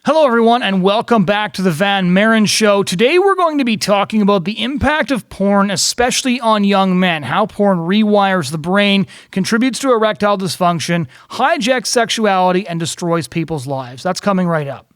Hello, everyone, and welcome back to the Maren Show. Today, we're going to be talking about the impact of porn, especially on young men, how porn rewires the brain, contributes to erectile dysfunction, hijacks sexuality, and destroys people's lives. That's coming right up.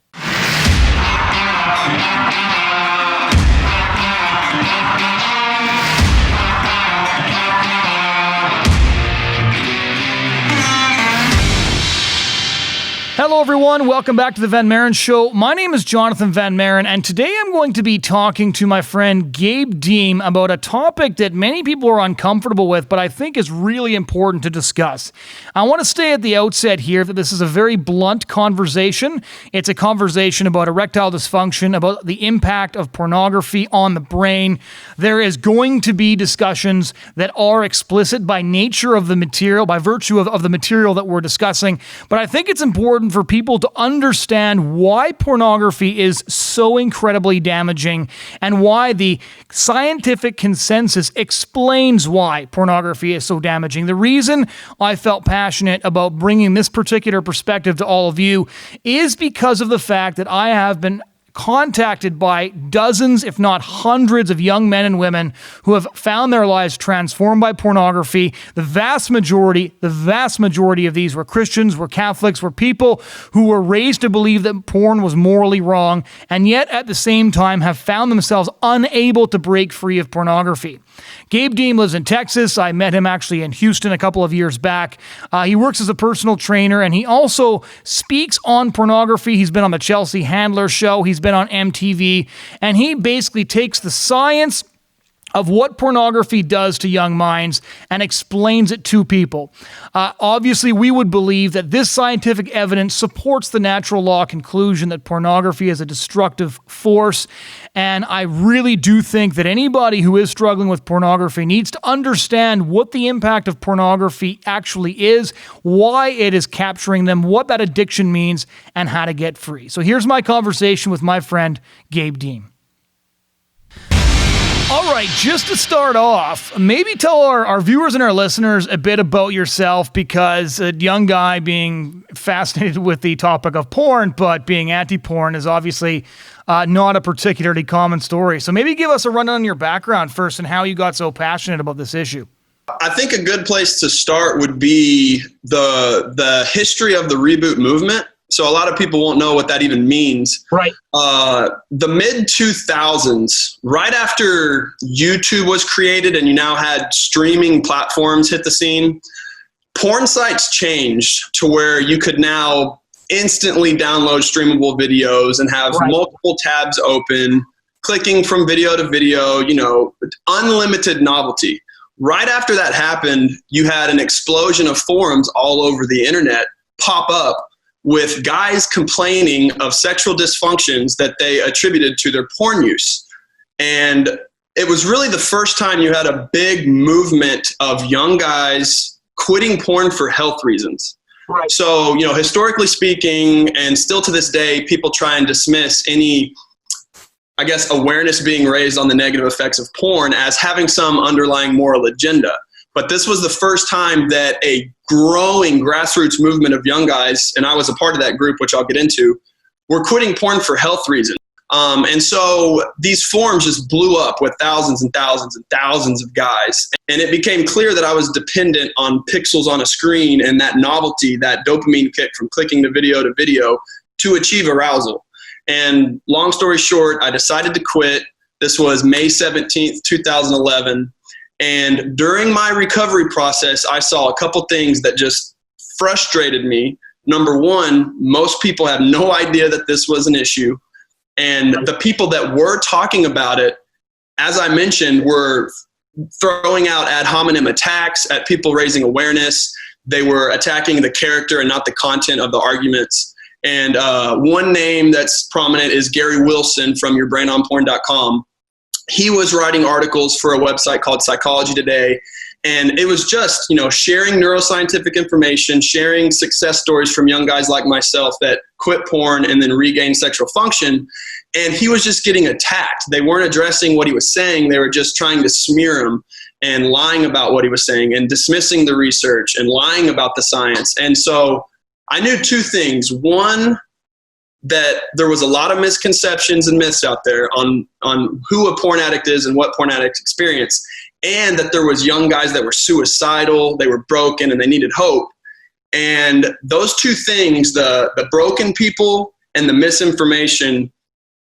Hello, everyone. Welcome back to the Maren Show. My name is Jonathon Van Maren, and today I'm going to be talking to my friend Gabe Deem about a topic that many people are uncomfortable with, but I think is really important to discuss. I want to say at the outset here that this is a very blunt conversation. It's a conversation about erectile dysfunction, about the impact of pornography on the brain. There is going to be discussions that are explicit by nature of the material, by virtue of the material that we're discussing, but I think it's important for people to understand why pornography is so incredibly damaging and why the scientific consensus explains why pornography is so damaging. The reason I felt passionate about bringing this particular perspective to all of you is because of the fact that I have been contacted by dozens, if not hundreds, of young men and women who have found their lives transformed by pornography. The vast majority of these were Christians, were Catholics, were people who were raised to believe that porn was morally wrong, and yet at the same time have found themselves unable to break free of pornography. Gabe Deem lives in Texas. I met him actually in Houston a couple of years back. He works as a personal trainer, and he also speaks on pornography. He's been on the Chelsea Handler Show. He's been on MTV, and he basically takes the science of what pornography does to young minds and explains it to people. Obviously, we would believe that this scientific evidence supports the natural law conclusion that pornography is a destructive force, and I really do think that anybody who is struggling with pornography needs to understand what the impact of pornography actually is, why it is capturing them, what that addiction means, and how to get free. So here's my conversation with my friend, Gabe Deem. All right, just to start off, maybe tell our viewers and our listeners a bit about yourself, because a young guy being fascinated with the topic of porn, but being anti-porn is obviously not a particularly common story. So maybe give us a rundown on your background first and how you got so passionate about this issue. I think a good place to start would be the history of the reboot movement. So a lot of people won't know what that even means. Right. The mid-2000s, right after YouTube was created and you now had streaming platforms hit the scene, porn sites changed to where you could now instantly download streamable videos and have multiple tabs open, clicking from video to video, unlimited novelty. Right after that happened, you had an explosion of forums all over the internet pop up with guys complaining of sexual dysfunctions that they attributed to their porn use. And it was really the first time you had a big movement of young guys quitting porn for health reasons. Right. So, historically speaking, and still to this day, people try and dismiss any, awareness being raised on the negative effects of porn as having some underlying moral agenda. But this was the first time that a growing grassroots movement of young guys, and I was a part of that group, which I'll get into, were quitting porn for health reasons. And so these forums just blew up with thousands and thousands and thousands of guys. And it became clear that I was dependent on pixels on a screen and that novelty, that dopamine kick from clicking to video to achieve arousal. And long story short, I decided to quit. This was May 17th, 2011. And during my recovery process, I saw a couple things that just frustrated me. Number one, most people have no idea that this was an issue. And the people that were talking about it, as I mentioned, were throwing out ad hominem attacks at people raising awareness. They were attacking the character and not the content of the arguments. And one name that's prominent is Gary Wilson from yourbrainonporn.com. He was writing articles for a website called Psychology Today, and it was just, sharing neuroscientific information, sharing success stories from young guys like myself that quit porn and then regained sexual function, and he was just getting attacked. They weren't addressing what he was saying. They were just trying to smear him and lying about what he was saying and dismissing the research and lying about the science. And so I knew two things. One, that there was a lot of misconceptions and myths out there on who a porn addict is and what porn addicts experience, and that there was young guys that were suicidal, they were broken, and they needed hope. And those two things, the broken people and the misinformation,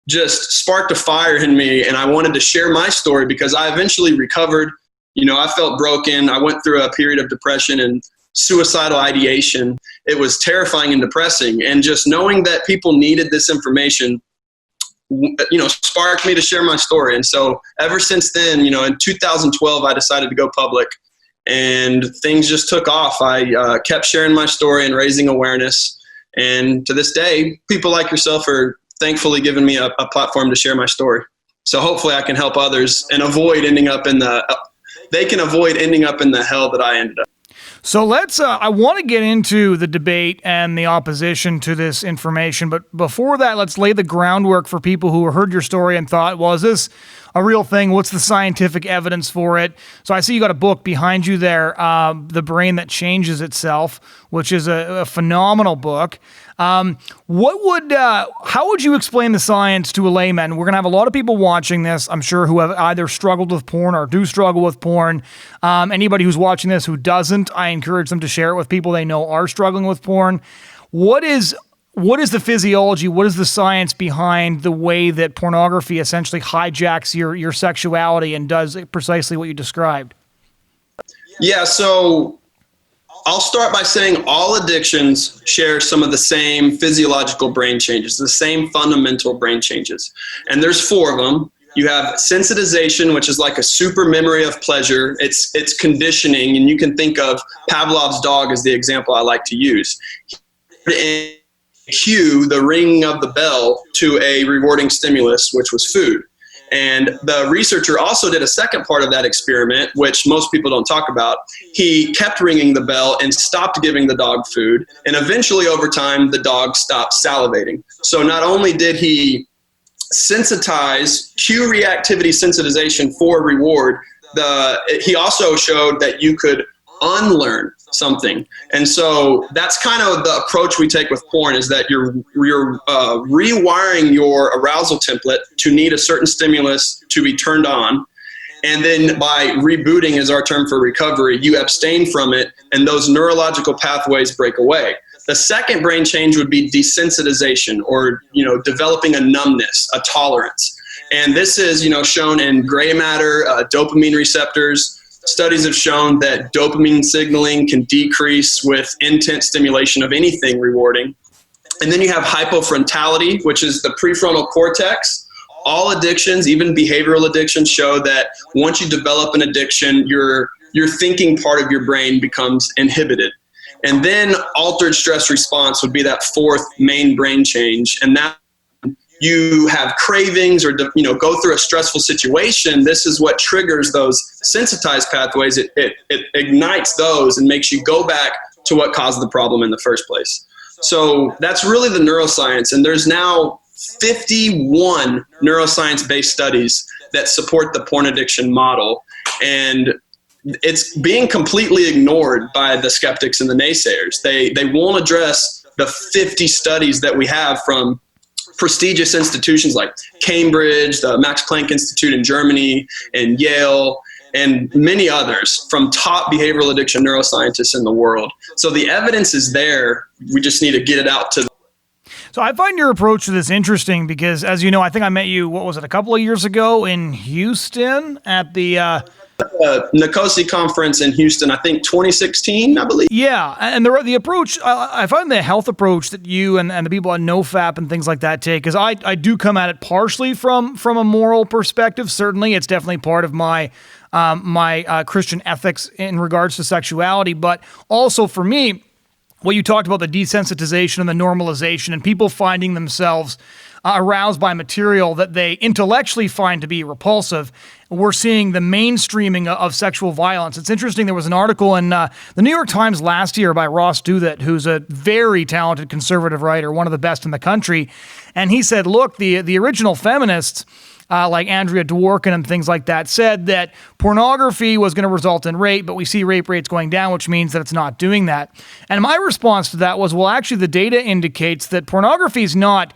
just sparked a fire in me, and I wanted to share my story because I eventually recovered. I felt broken. I went through a period of depression and suicidal ideation. It was terrifying and depressing. And just knowing that people needed this information, sparked me to share my story. And so ever since then, in 2012, I decided to go public, and things just took off. I kept sharing my story and raising awareness. And to this day, people like yourself are thankfully giving me a platform to share my story. So hopefully I can help others and avoid ending up in the hell that I ended up. So I want to get into the debate and the opposition to this information, but before that, let's lay the groundwork for people who heard your story and thought, well, is this a real thing? What's the scientific evidence for it? So I see you got a book behind you there, The Brain That Changes Itself, which is a phenomenal book. How would you explain the science to a layman? We're going to have a lot of people watching this, I'm sure, who have either struggled with porn or do struggle with porn. Anybody who's watching this who doesn't, I encourage them to share it with people they know are struggling with porn. What is the physiology? What is the science behind the way that pornography essentially hijacks your sexuality and does precisely what you described? Yeah, so I'll start by saying all addictions share some of the same physiological brain changes, the same fundamental brain changes. And there's 4 of them. You have sensitization, which is like a super memory of pleasure. It's conditioning, and you can think of Pavlov's dog as the example I like to use. And cue the ringing of the bell to a rewarding stimulus, which was food. And the researcher also did a second part of that experiment, which most people don't talk about. He kept ringing the bell and stopped giving the dog food. And eventually, over time, the dog stopped salivating. So not only did he sensitize cue reactivity sensitization for reward, he also showed that you could unlearn something. And so that's kind of the approach we take with porn, is that you're rewiring your arousal template to need a certain stimulus to be turned on. And then by rebooting, is our term for recovery, you abstain from it, and those neurological pathways break away. The second brain change would be desensitization, or developing a numbness, a tolerance. And this is shown in gray matter, dopamine receptors. Studies have shown that dopamine signaling can decrease with intense stimulation of anything rewarding. And then you have hypofrontality, which is the prefrontal cortex. All addictions, even behavioral addictions, show that once you develop an addiction, your thinking part of your brain becomes inhibited. And then altered stress response would be that 4th main brain change. And that you have cravings or go through a stressful situation, this is what triggers those sensitized pathways. It ignites those and makes you go back to what caused the problem in the first place. So that's really the neuroscience. And there's now 51 neuroscience-based studies that support the porn addiction model. And it's being completely ignored by the skeptics and the naysayers. They won't address the 50 studies that we have from prestigious institutions like Cambridge, the Max Planck Institute in Germany, and Yale, and many others from top behavioral addiction neuroscientists in the world. So the evidence is there. We just need to get it out to So I find your approach to this interesting because, as you know, I think I met you, a couple of years ago in Houston at the Nicosi conference in Houston, I think 2016, I believe. Yeah, and the approach, I find the health approach that you and the people at NoFap and things like that take, because I do come at it partially from a moral perspective. Certainly, it's definitely part of my Christian ethics in regards to sexuality, but also for me, what you talked about, the desensitization and the normalization, and people finding themselves aroused by material that they intellectually find to be repulsive. We're seeing the mainstreaming of sexual violence. It's interesting, there was an article in the New York Times last year by Ross Douthat, who's a very talented conservative writer, one of the best in the country, and he said, look, the original feminists, like Andrea Dworkin and things like that, said that pornography was going to result in rape, but we see rape rates going down, which means that it's not doing that. And my response to that was, well, actually, the data indicates that pornography is not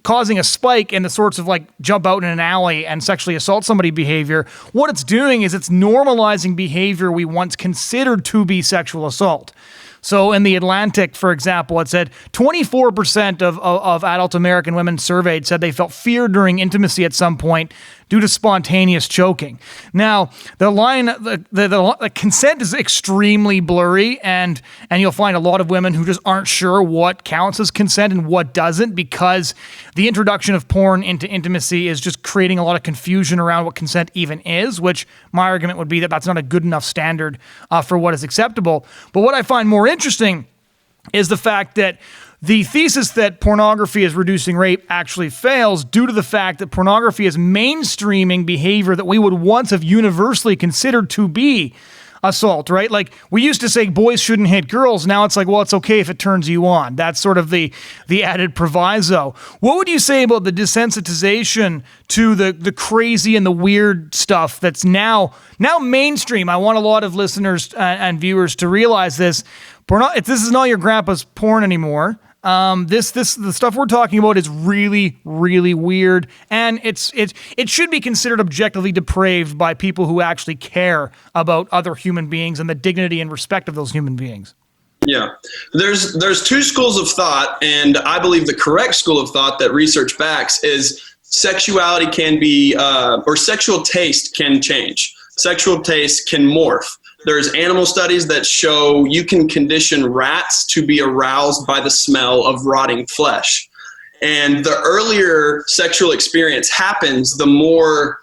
causing a spike in the sorts of like jump out in an alley and sexually assault somebody behavior. What it's doing is it's normalizing behavior we once considered to be sexual assault. So in The Atlantic, for example, it said 24% of adult American women surveyed said they felt fear during intimacy at some point due to spontaneous choking. Now, the consent is extremely blurry, and you'll find a lot of women who just aren't sure what counts as consent and what doesn't, because the introduction of porn into intimacy is just creating a lot of confusion around what consent even is, which my argument would be that that's not a good enough standard for what is acceptable. But what I find more interesting is the fact that the thesis that pornography is reducing rape actually fails due to the fact that pornography is mainstreaming behavior that we would once have universally considered to be assault, right? Like, we used to say boys shouldn't hit girls. Now it's like, well, it's okay if it turns you on. That's sort of the added proviso. What would you say about the desensitization to the crazy and the weird stuff that's now mainstream? I want a lot of listeners and viewers to realize this. This is not your grandpa's porn anymore. The stuff we're talking about is really, really weird, and it should be considered objectively depraved by people who actually care about other human beings and the dignity and respect of those human beings. Yeah, there's two schools of thought, and I believe the correct school of thought that research backs is sexuality can be, or sexual taste can change. Sexual taste can morph. There's animal studies that show you can condition rats to be aroused by the smell of rotting flesh. And the earlier sexual experience happens, the more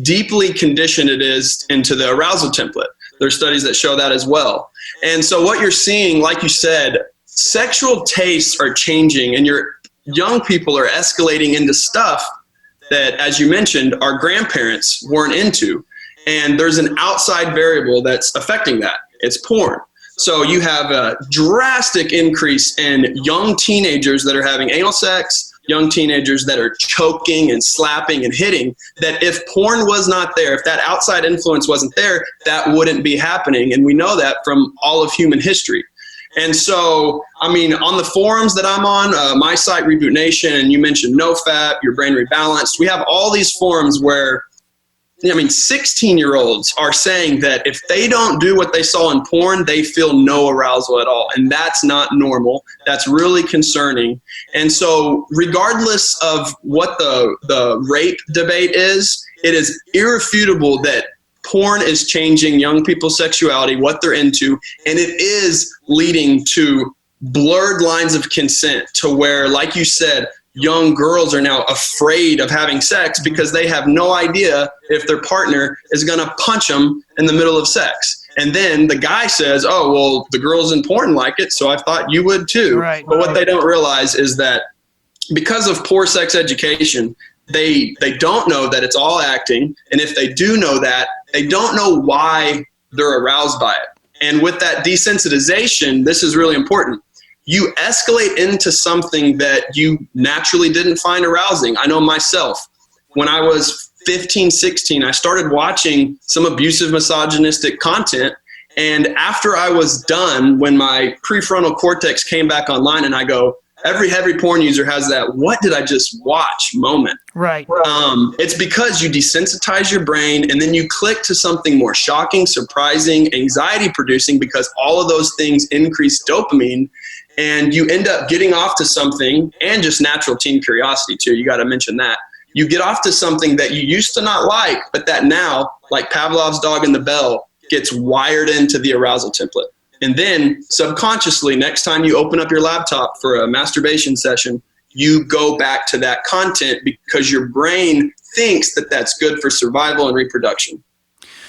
deeply conditioned it is into the arousal template. There's studies that show that as well. And so what you're seeing, like you said, sexual tastes are changing, and your young people are escalating into stuff that, as you mentioned, our grandparents weren't into. And there's an outside variable that's affecting that. It's porn. So you have a drastic increase in young teenagers that are having anal sex, young teenagers that are choking and slapping and hitting, that if porn was not there, if that outside influence wasn't there, that wouldn't be happening. And we know that from all of human history. And so, I mean, on the forums that I'm on, my site, Reboot Nation, and you mentioned NoFap, Your Brain Rebalanced, we have all these forums where 16-year-olds are saying that if they don't do what they saw in porn, they feel no arousal at all. And that's not normal. That's really concerning. And so regardless of what the rape debate is, it is irrefutable that porn is changing young people's sexuality, what they're into, and it is leading to blurred lines of consent to where, like you said, young girls are now afraid of having sex because they have no idea if their partner is going to punch them in the middle of sex. And then the guy says, oh, well, the girls in porn like it, so I thought you would too. Right. But what they don't realize is that because of poor sex education, they don't know that it's all acting. And if they do know that, they don't know why they're aroused by it. And with that desensitization, this is really important. You escalate into something that you naturally didn't find arousing. I know myself, when I was 15, 16, I started watching some abusive, misogynistic content. And after I was done, when my prefrontal cortex came back online, and I go, every heavy porn user has that "what did I just watch" moment. Right. It's because you desensitize your brain and then you click to something more shocking, surprising, anxiety producing, because all of those things increase dopamine. And you end up getting off to something, and just natural teen curiosity too. You got to mention that. You get off to something that you used to not like, but that now, like Pavlov's dog and the bell, gets wired into the arousal template. And then subconsciously, next time you open up your laptop for a masturbation session, you go back to that content because your brain thinks that that's good for survival and reproduction.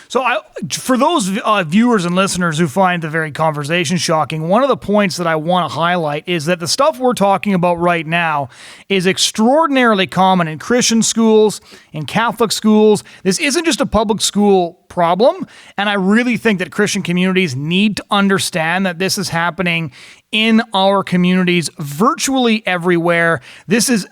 So for those viewers and listeners who find the very conversation shocking, one of the points that I want to highlight is that the stuff we're talking about right now is extraordinarily common in Christian schools, in Catholic schools. This isn't just a public school problem, and I really think that Christian communities need to understand that this is happening in our communities virtually everywhere. This is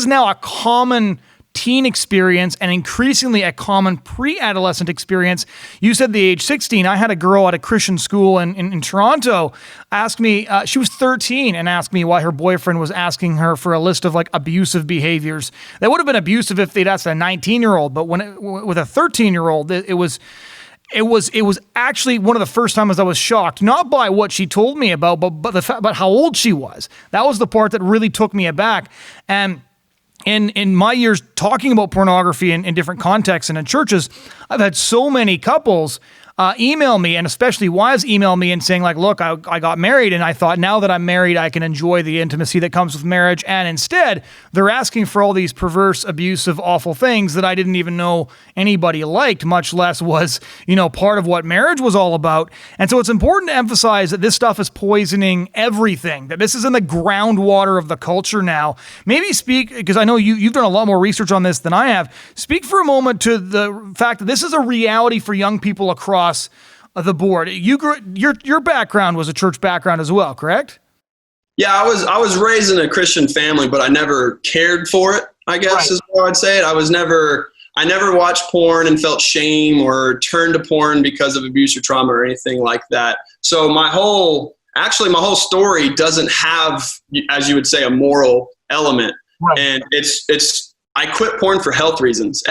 now a common teen experience and increasingly a common pre-adolescent experience. You said the age 16. I had a girl at a Christian school in Toronto ask me, she was 13, and asked me why her boyfriend was asking her for a list of like abusive behaviors. That would have been abusive if they'd asked a 19-year-old, but with a 13-year-old, it was actually one of the first times I was shocked, not by what she told me about, but how old she was. That was the part that really took me aback. And in my years talking about pornography in different contexts and in churches, I've had so many couples email me, and especially wives email me and saying like, look, I got married and I thought now that I'm married, I can enjoy the intimacy that comes with marriage. And instead they're asking for all these perverse, abusive, awful things that I didn't even know anybody liked, much less was, part of what marriage was all about. And so it's important to emphasize that this stuff is poisoning everything, that this is in the groundwater of the culture now. Maybe speak, because I know you've done a lot more research on this than I have. Speak for a moment to the fact that this is a reality for young people across the board. Your background was a church background as well, correct? Yeah, I was raised in a Christian family, but I never cared for it, I guess Right. is how I'd say it. I never watched porn and felt shame or turned to porn because of abuse or trauma or anything like that. So my whole story doesn't have, as you would say, a moral element. Right. And I quit porn for health reasons.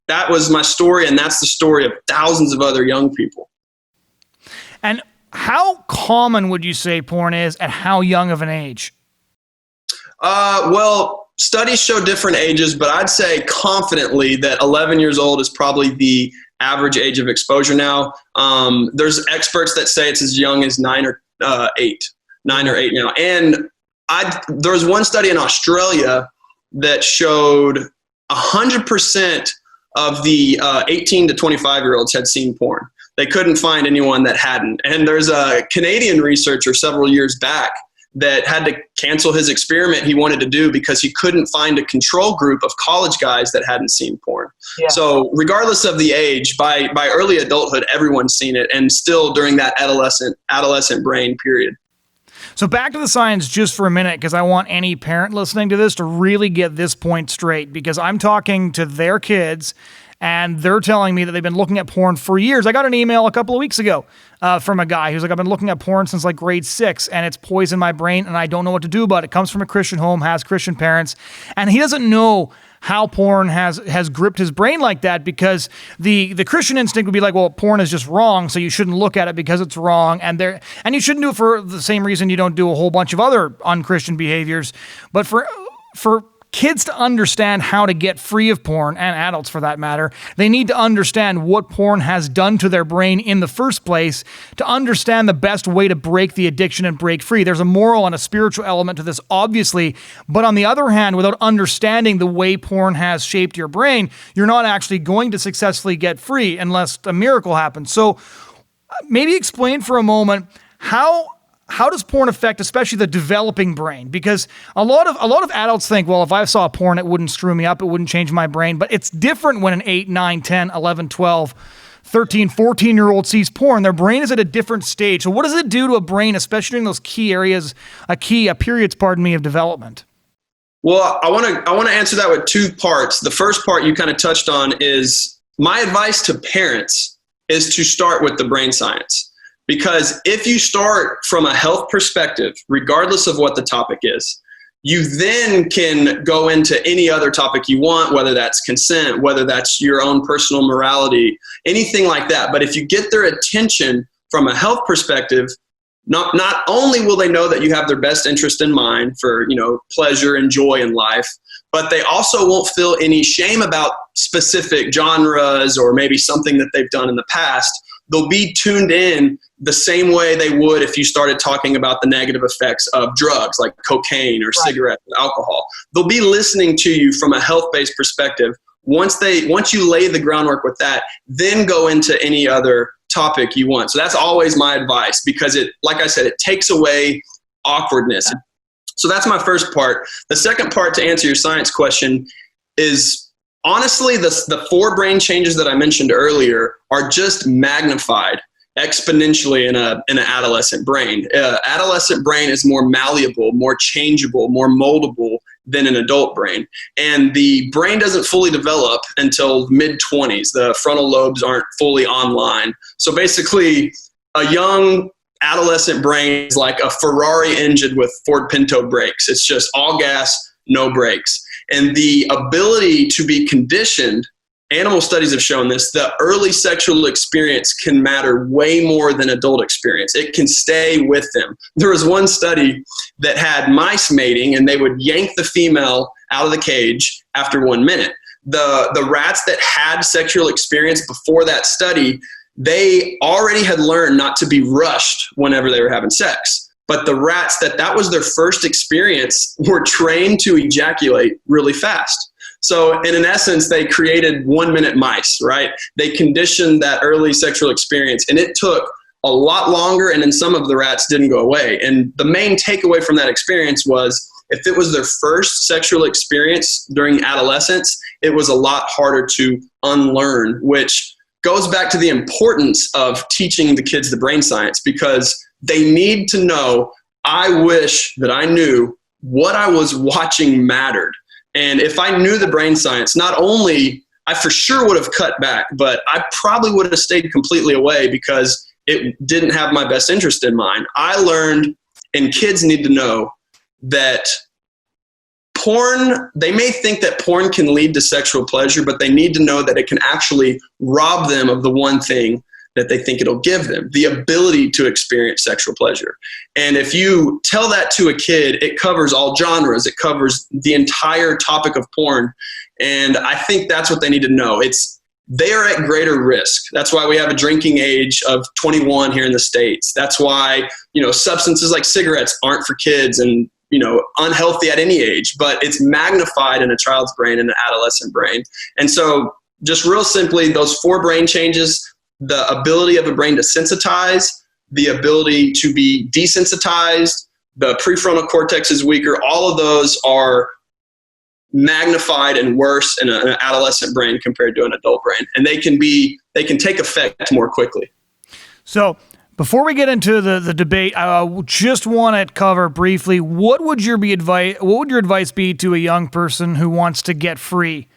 That was my story, and that's the story of thousands of other young people. And how common would you say porn is at how young of an age? Well, studies show different ages, but I'd say confidently that 11 years old is probably the average age of exposure now. There's experts that say it's as young as 9 or 8 now. And there was one study in Australia that showed 100% of the 18 to 25-year-olds had seen porn. They couldn't find anyone that hadn't. And there's a Canadian researcher several years back that had to cancel his experiment he wanted to do because he couldn't find a control group of college guys that hadn't seen porn. Yeah. So regardless of the age, by early adulthood, everyone's seen it, and still during that adolescent brain period. So back to the science just for a minute, because I want any parent listening to this to really get this point straight, because I'm talking to their kids and they're telling me that they've been looking at porn for years. I got an email a couple of weeks ago from a guy who's like, I've been looking at porn since like grade 6 and it's poisoned my brain and I don't know what to do about it. Comes from a Christian home, has Christian parents, and he doesn't know how porn has gripped his brain like that, because the Christian instinct would be like, well, porn is just wrong, so you shouldn't look at it because it's wrong, and you shouldn't do it for the same reason you don't do a whole bunch of other unchristian behaviors. But for kids to understand how to get free of porn, and adults for that matter, they need to understand what porn has done to their brain in the first place to understand the best way to break the addiction and break free. There's a moral and a spiritual element to this, obviously, but on the other hand, without understanding the way porn has shaped your brain, you're not actually going to successfully get free unless a miracle happens. So maybe explain for a moment how does porn affect especially the developing brain? Because a lot of adults think, well, if I saw porn, it wouldn't screw me up, it wouldn't change my brain. But it's different when an 8, 9, 10, 11, 12, 13, 14-year-old sees porn. Their brain is at a different stage. So what does it do to a brain, especially in those key areas, periods of development? Well, I want to answer that with two parts. The first part you kind of touched on is my advice to parents is to start with the brain science. Because if you start from a health perspective, regardless of what the topic is, you then can go into any other topic you want, whether that's consent, whether that's your own personal morality, anything like that. But if you get their attention from a health perspective, not only will they know that you have their best interest in mind for, pleasure and joy in life, but they also won't feel any shame about specific genres or maybe something that they've done in the past. They'll be tuned in the same way they would if you started talking about the negative effects of drugs like cocaine or cigarettes and alcohol. They'll be listening to you from a health-based perspective. Once you lay the groundwork with that, then go into any other topic you want. So that's always my advice, because like I said, it takes away awkwardness. So that's my first part. The second part, to answer your science question, is honestly, the 4 brain changes that I mentioned earlier are just magnified exponentially in an adolescent brain. Adolescent brain is more malleable, more changeable, more moldable than an adult brain. And the brain doesn't fully develop until mid-20s. The frontal lobes aren't fully online. So basically, a young adolescent brain is like a Ferrari engine with Ford Pinto brakes. It's just all gas, no brakes. And the ability to be conditioned, animal studies have shown this, the early sexual experience can matter way more than adult experience. It can stay with them. There was one study that had mice mating, and they would yank the female out of the cage after 1 minute. The rats that had sexual experience before that study, they already had learned not to be rushed whenever they were having sex. But the rats that was their first experience were trained to ejaculate really fast. So in essence, they created 1 minute mice, right? They conditioned that early sexual experience, and it took a lot longer, and then some of the rats didn't go away. And the main takeaway from that experience was, if it was their first sexual experience during adolescence, it was a lot harder to unlearn, which goes back to the importance of teaching the kids the brain science, because they need to know, I wish that I knew what I was watching mattered. And if I knew the brain science, not only I for sure would have cut back, but I probably would have stayed completely away because it didn't have my best interest in mind. I learned, and kids need to know, that porn, they may think that porn can lead to sexual pleasure, but they need to know that it can actually rob them of the one thing that they think it'll give them, the ability to experience sexual pleasure. And if you tell that to a kid, it covers all genres. It covers the entire topic of porn. And I think that's what they need to know. They are at greater risk. That's why we have a drinking age of 21 here in the States. That's why, substances like cigarettes aren't for kids and, unhealthy at any age, but it's magnified in a child's brain and an adolescent brain. And so just real simply, those 4 brain changes, the ability of a brain to sensitize, the ability to be desensitized, the prefrontal cortex is weaker, all of those are magnified and worse in an adolescent brain compared to an adult brain. And they can take effect more quickly. So before we get into the debate, I just want to cover briefly, what would your advice be to a young person who wants to get free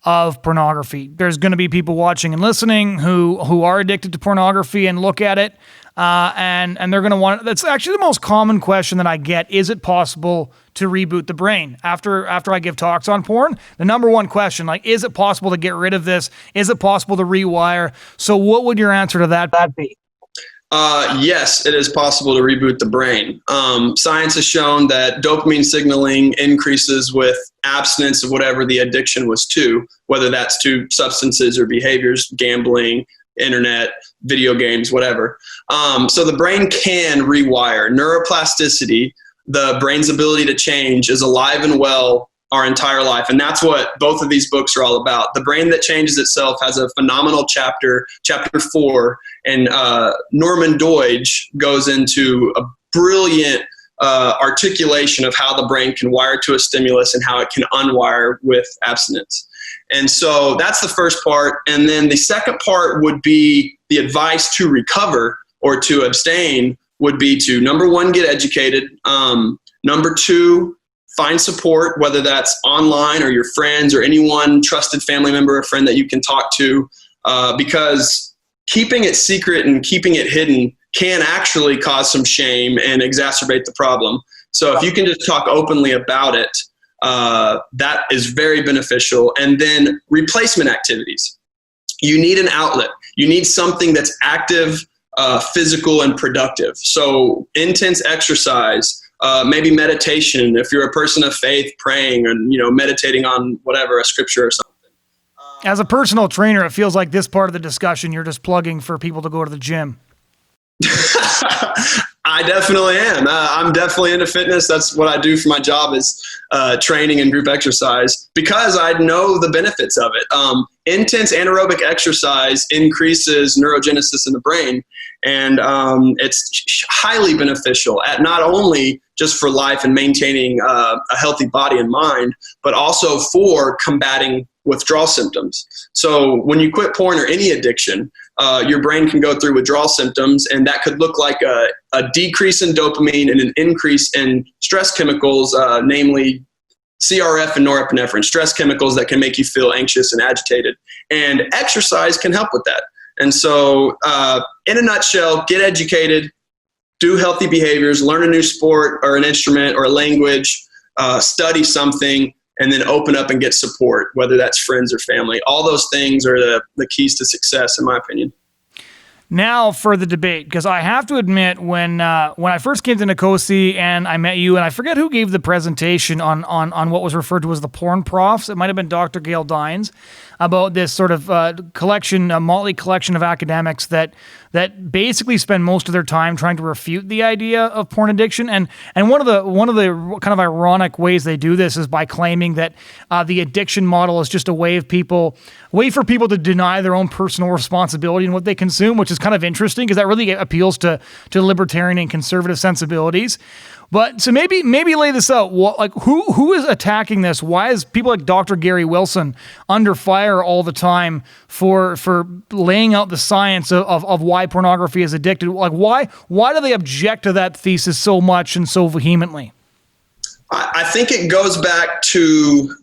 of pornography? There's going to be people watching and listening who are addicted to pornography and look at it, and they're going to want. That's actually the most common question that I get. Is it possible to reboot the brain? After I give talks on porn, the number one question, is it possible to get rid of this? Is it possible to rewire? So what would your answer to that be? Yes, it is possible to reboot the brain. Science has shown that dopamine signaling increases with abstinence of whatever the addiction was to, whether that's to substances or behaviors, gambling, internet, video games, whatever. So the brain can rewire. Neuroplasticity, the brain's ability to change, is alive and well our entire life. And that's what both of these books are all about. The Brain That Changes Itself has a phenomenal chapter 4, and Norman Doidge goes into a brilliant articulation of how the brain can wire to a stimulus and how it can unwire with abstinence. And so that's the first part. And then the second part would be the advice to recover or to abstain would be to, number 1, get educated. Number 2, find support, whether that's online or your friends or anyone, trusted family member or friend that you can talk to, because keeping it secret and keeping it hidden can actually cause some shame and exacerbate the problem. So if you can just talk openly about it, that is very beneficial. And then replacement activities. You need an outlet. You need something that's active, physical, and productive. So intense exercise, maybe meditation, if you're a person of faith, praying and, meditating on whatever, a scripture or something. As a personal trainer, it feels like this part of the discussion, you're just plugging for people to go to the gym. I definitely am. I'm definitely into fitness. That's what I do for my job, is training and group exercise, because I know the benefits of it. Intense anaerobic exercise increases neurogenesis in the brain, and it's highly beneficial at not only just for life and maintaining a healthy body and mind, but also for combating withdrawal symptoms. So when you quit porn or any addiction, your brain can go through withdrawal symptoms, and that could look like a decrease in dopamine and an increase in stress chemicals, namely CRF and norepinephrine, stress chemicals that can make you feel anxious and agitated. And exercise can help with that. And so in a nutshell, get educated, do healthy behaviors, learn a new sport or an instrument or a language, study something, and then open up and get support, whether that's friends or family. All those things are the keys to success, in my opinion. Now for the debate, because I have to admit, when I first came to Nicosi and I met you, and I forget who gave the presentation on what was referred to as the porn profs. It might have been Dr. Gail Dines, about this sort of collection, a motley collection of academics that basically spend most of their time trying to refute the idea of porn addiction. And one of the kind of ironic ways they do this is by claiming that the addiction model is just a way for people to deny their own personal responsibility in what they consume, which is kind of interesting because that really appeals to libertarian and conservative sensibilities. But so maybe lay this out. Who is attacking this? Why is people like Dr. Gary Wilson under fire all the time for laying out the science of why pornography is addictive? Like why do they object to that thesis so much and so vehemently? I think it goes back to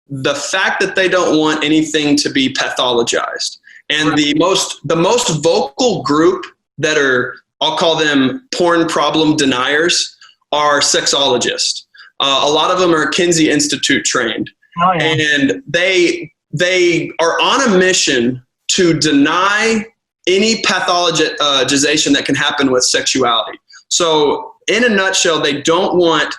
the fact that they don't want anything to be pathologized. And the most vocal group that are, I'll call them porn problem deniers, are sexologists. A lot of them are Kinsey Institute trained. Oh, yeah. And they are on a mission to deny any pathologization that can happen with sexuality. So in a nutshell, they don't want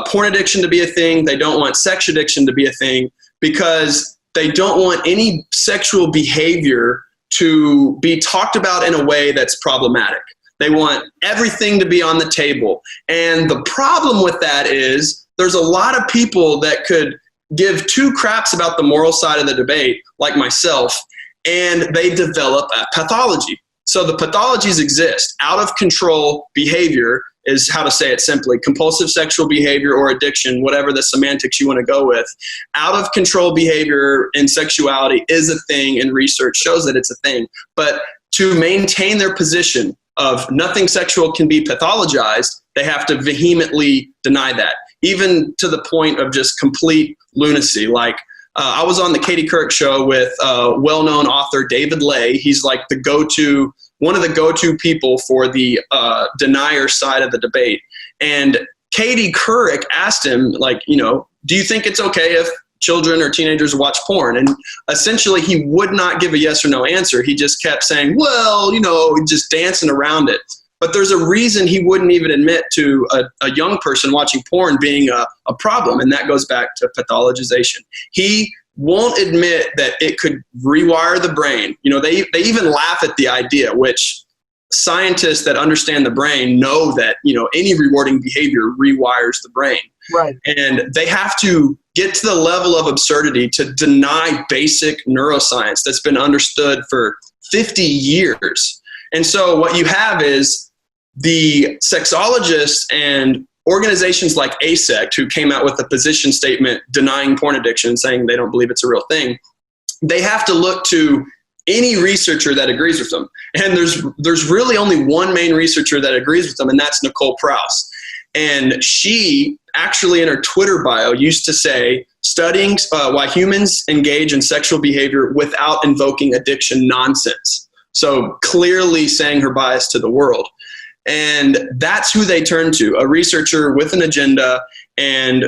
porn addiction to be a thing. They don't want sex addiction to be a thing because they don't want any sexual behavior to be talked about in a way that's problematic. They want everything to be on the table. And the problem with that is there's a lot of people that could give two craps about the moral side of the debate, like myself, and they develop a pathology. So the pathologies exist. Out of control behavior is how to say it simply. Compulsive sexual behavior or addiction, whatever the semantics you want to go with. Out of control behavior in sexuality is a thing, and research shows that it's a thing. But to maintain their position of nothing sexual can be pathologized, they have to vehemently deny that, even to the point of just complete lunacy. Like I was on the Katie Couric show with well-known author David Lay. He's like one of the go-to people for the denier side of the debate. And Katie Couric asked him, like, do you think it's okay if children or teenagers watch porn? And essentially he would not give a yes or no answer. He just kept saying, well, just dancing around it. But there's a reason he wouldn't even admit to a young person watching porn being a problem. And that goes back to pathologization. He won't admit that it could rewire the brain. They even laugh at the idea, which scientists that understand the brain know that, any rewarding behavior rewires the brain. Right. And they have to get to the level of absurdity to deny basic neuroscience that's been understood for 50 years. And so what you have is the sexologists and organizations like ASECT, who came out with a position statement denying porn addiction, saying they don't believe it's a real thing. They have to look to any researcher that agrees with them. And there's really only one main researcher that agrees with them, and that's Nicole Prouse. And she actually in her Twitter bio used to say, studying why humans engage in sexual behavior without invoking addiction nonsense. So clearly saying her bias to the world. And that's who they turn to, a researcher with an agenda. And,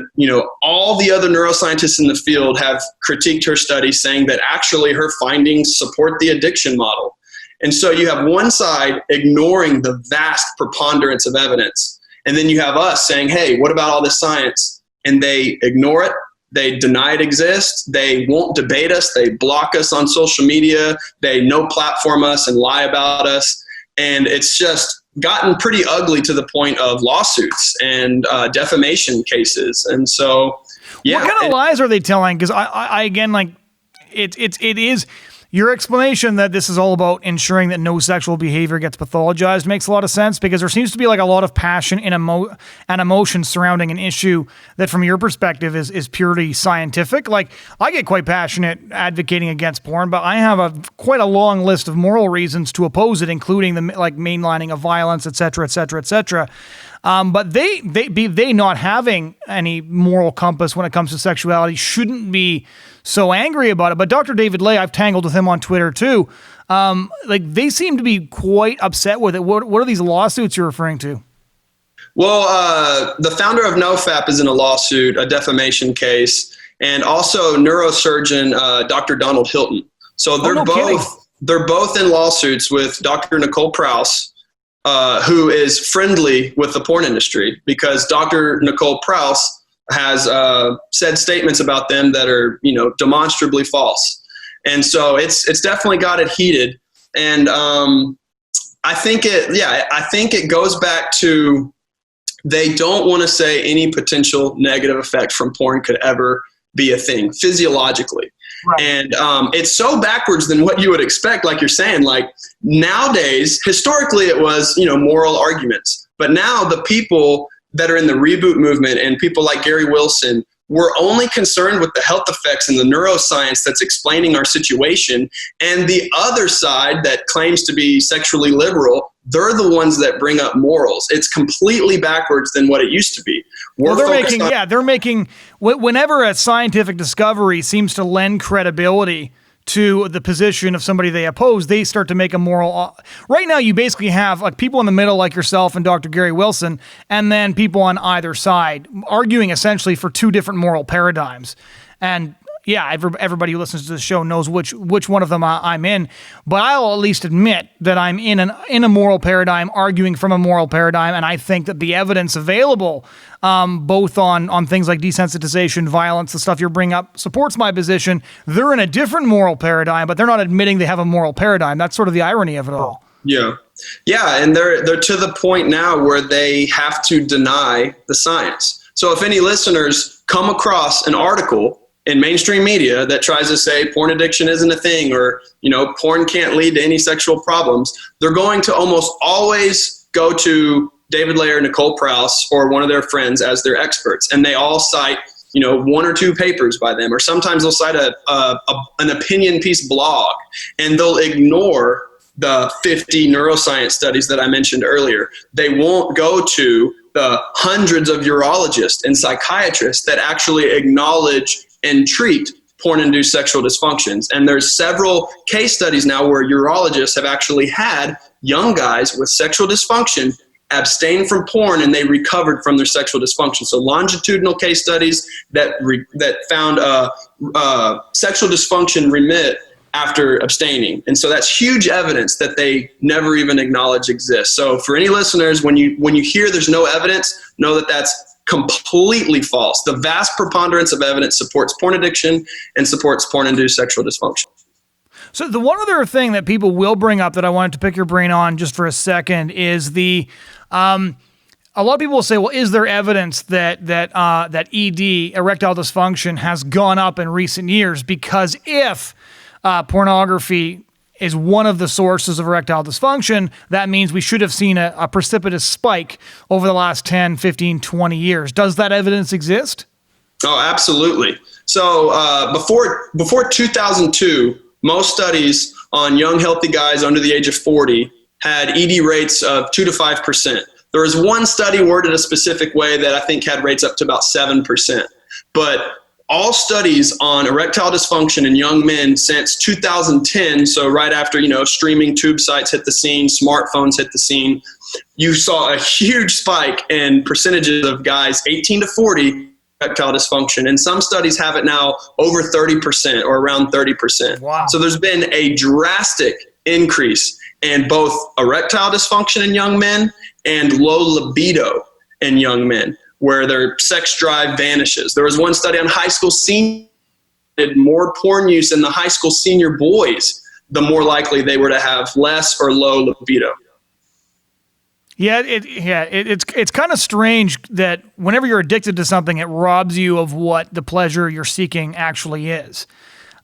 all the other neuroscientists in the field have critiqued her study, saying that actually her findings support the addiction model. And so you have one side ignoring the vast preponderance of evidence. And then you have us saying, hey, what about all this science? And they ignore it. They deny it exists. They won't debate us. They block us on social media. They no platform us and lie about us. And it's just gotten pretty ugly to the point of lawsuits and defamation cases. And so, yeah. What kind of lies are they telling? Because I again, like, it is your explanation that this is all about ensuring that no sexual behavior gets pathologized makes a lot of sense, because there seems to be like a lot of passion and emotion surrounding an issue that from your perspective is purely scientific. Like, I get quite passionate advocating against porn, but I have quite a long list of moral reasons to oppose it, including the mainlining of violence, et cetera, et cetera, et cetera. But they not having any moral compass when it comes to sexuality shouldn't be so angry about it. But Dr. David Lay, I've tangled with him on Twitter too. They seem to be quite upset with it. What are these lawsuits you're referring to? Well, the founder of NoFap is in a lawsuit, a defamation case, and also neurosurgeon Dr. Donald Hilton. So they're both in lawsuits with Dr. Nicole Prouse, who is friendly with the porn industry, because Dr. Nicole Prouse has said statements about them that are, demonstrably false. And so it's definitely got it heated. And I think it goes back to, they don't want to say any potential negative effect from porn could ever be a thing physiologically. Right. And it's so backwards than what you would expect. Like you're saying, like nowadays, historically it was, moral arguments, but now the people that are in the reboot movement and people like Gary Wilson, we're only concerned with the health effects and the neuroscience that's explaining our situation. And the other side that claims to be sexually liberal, they're the ones that bring up morals. It's completely backwards than what it used to be. They're making, whenever a scientific discovery seems to lend credibility to the position of somebody they oppose, they start to make a moral. Right now, you basically have like people in the middle, like yourself and Dr. Gary Wilson, and then people on either side arguing essentially for two different moral paradigms. And yeah, everybody who listens to the show knows which one of them I'm in. But I'll at least admit that I'm in a moral paradigm, arguing from a moral paradigm, and I think that the evidence available, both on things like desensitization, violence, the stuff you're bringing up, supports my position. They're in a different moral paradigm, but they're not admitting they have a moral paradigm. That's sort of the irony of it all. Yeah, and they're to the point now where they have to deny the science. So if any listeners come across an article in mainstream media that tries to say porn addiction isn't a thing, or, porn can't lead to any sexual problems, they're going to almost always go to David Lay or Nicole Prouse or one of their friends as their experts. And they all cite, one or two papers by them, or sometimes they'll cite an opinion piece blog, and they'll ignore the 50 neuroscience studies that I mentioned earlier. They won't go to the hundreds of urologists and psychiatrists that actually acknowledge and treat porn-induced sexual dysfunctions. And there's several case studies now where urologists have actually had young guys with sexual dysfunction abstain from porn, and they recovered from their sexual dysfunction. So longitudinal case studies that found sexual dysfunction remit after abstaining. And so that's huge evidence that they never even acknowledge exists. So for any listeners, when you hear there's no evidence, know that that's completely false. The vast preponderance of evidence supports porn addiction and supports porn-induced sexual dysfunction. So the one other thing that people will bring up that I wanted to pick your brain on just for a second is a lot of people will say, well, is there evidence that ED, erectile dysfunction, has gone up in recent years? Because if pornography is one of the sources of erectile dysfunction, that means we should have seen a precipitous spike over the last 10, 15, 20 years. Does that evidence exist? Oh, absolutely. So before 2002, most studies on young, healthy guys under the age of 40 had ED rates of 2 to 5%. There was one study worded a specific way that I think had rates up to about 7%. But all studies on erectile dysfunction in young men since 2010, so right after, streaming tube sites hit the scene, smartphones hit the scene, you saw a huge spike in percentages of guys 18 to 40 erectile dysfunction. And some studies have it now over 30% or around 30%. Wow. So there's been a drastic increase in both erectile dysfunction in young men and low libido in young men, where their sex drive vanishes. There was one study on high school seniors, more porn use in the high school senior boys, the more likely they were to have less or low libido. Yeah, it's kind of strange that whenever you're addicted to something, it robs you of what the pleasure you're seeking actually is.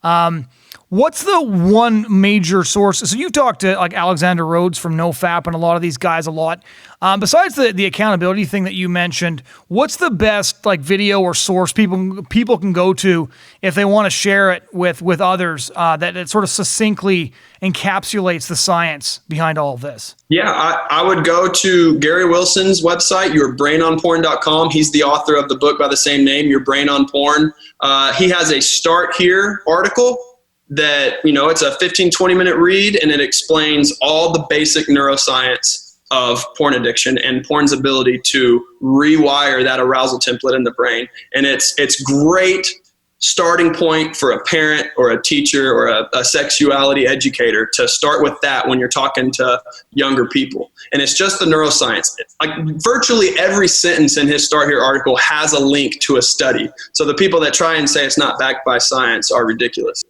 One What's the one major source? So you've talked to like Alexander Rhodes from NoFap and a lot of these guys a lot. Besides the accountability thing that you mentioned, what's the best like video or source people can go to if they want to share it with others that it sort of succinctly encapsulates the science behind all of this? Yeah, I would go to Gary Wilson's website, yourbrainonporn.com. He's the author of the book by the same name, Your Brain on Porn. He has a Start Here article that, it's a 15-20 minute read, and it explains all the basic neuroscience of porn addiction and porn's ability to rewire that arousal template in the brain. And it's great starting point for a parent or a teacher or a sexuality educator to start with that when you're talking to younger people. And it's just the neuroscience. Like virtually every sentence in his Start Here article has a link to a study. So the people that try and say it's not backed by science are ridiculous.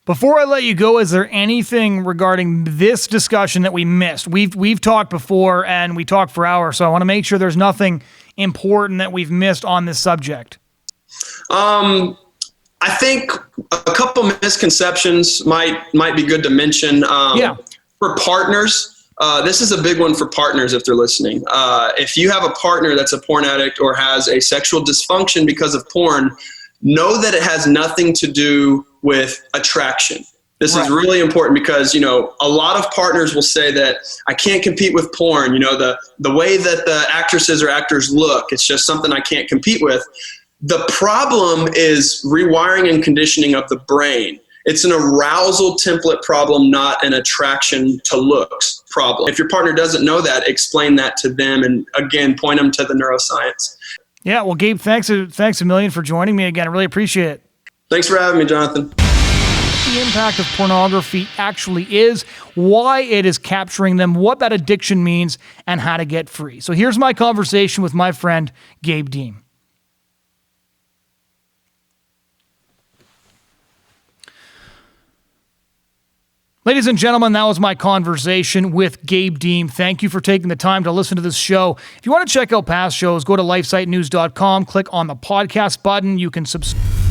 Before I let you go, is there anything regarding this discussion that we missed? We've talked before and we talked for hours, so I want to make sure there's nothing important that we've missed on this subject. I think a couple misconceptions might be good to mention. For partners, this is a big one for partners if they're listening. If you have a partner that's a porn addict or has a sexual dysfunction because of porn, know that it has nothing to do with attraction. This is really important because, a lot of partners will say that I can't compete with porn. The way that the actresses or actors look, it's just something I can't compete with. The problem is rewiring and conditioning of the brain. It's an arousal template problem, not an attraction to looks problem. If your partner doesn't know that, explain that to them and, again, point them to the neuroscience. Yeah, well, Gabe, thanks a million for joining me again. I really appreciate it. Thanks for having me, Jonathan. The impact of pornography actually is, why it is capturing them, what that addiction means, and how to get free. So here's my conversation with my friend, Gabe Deem. Ladies and gentlemen, that was my conversation with Gabe Deem. Thank you for taking the time to listen to this show. If you want to check out past shows, go to lifesitenews.com, click on the podcast button. You can subscribe.